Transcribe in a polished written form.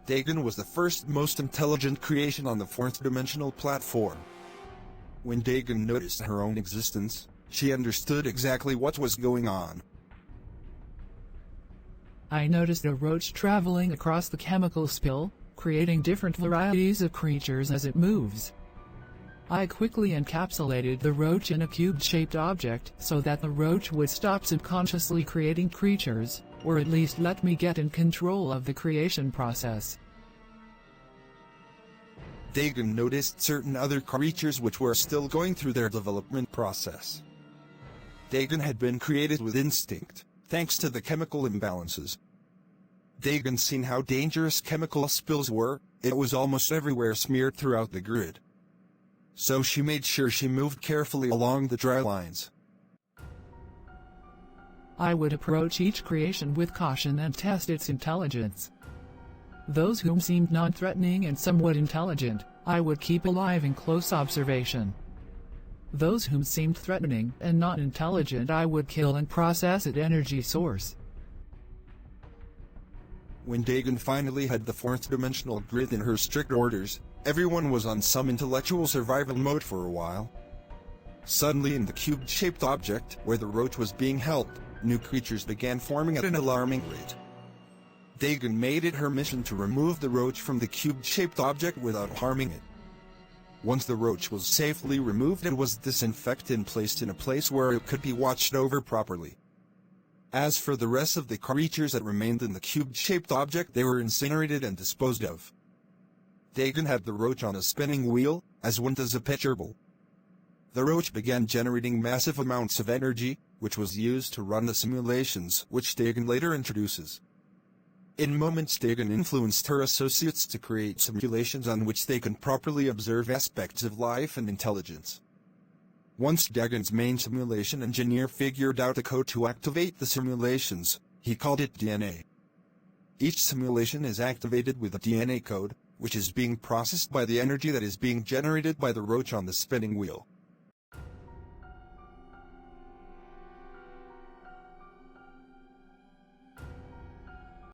Dagon was the first most intelligent creation on the fourth-dimensional platform. When Dagon noticed her own existence, she understood exactly what was going on. I noticed a roach traveling across the chemical spill, creating different varieties of creatures as it moves. I quickly encapsulated the roach in a cube-shaped object so that the roach would stop subconsciously creating creatures, or at least let me get in control of the creation process. Dagon noticed certain other creatures which were still going through their development process. Dagon had been created with instinct, thanks to the chemical imbalances. Dagon seen how dangerous chemical spills were, it was almost everywhere smeared throughout the grid. So she made sure she moved carefully along the dry lines. I would approach each creation with caution and test its intelligence. Those whom seemed non-threatening and somewhat intelligent, I would keep alive in close observation. Those whom seemed threatening and not intelligent I would kill and process at energy source. When Dagon finally had the fourth-dimensional grid in her strict orders, everyone was on some intellectual survival mode for a while. Suddenly in the cube-shaped object where the roach was being held, new creatures began forming at an alarming rate. Dagon made it her mission to remove the roach from the cube-shaped object without harming it. Once the roach was safely removed, it was disinfected and placed in a place where it could be watched over properly. As for the rest of the creatures that remained in the cube-shaped object, they were incinerated and disposed of. Dagon had the roach on a spinning wheel, as one does a pitcher ball. The roach began generating massive amounts of energy, which was used to run the simulations which Dagon later introduces. In moments, Dagon influenced her associates to create simulations on which they can properly observe aspects of life and intelligence. Once Dagon's main simulation engineer figured out the code to activate the simulations, he called it DNA. Each simulation is activated with a DNA code, which is being processed by the energy that is being generated by the roach on the spinning wheel.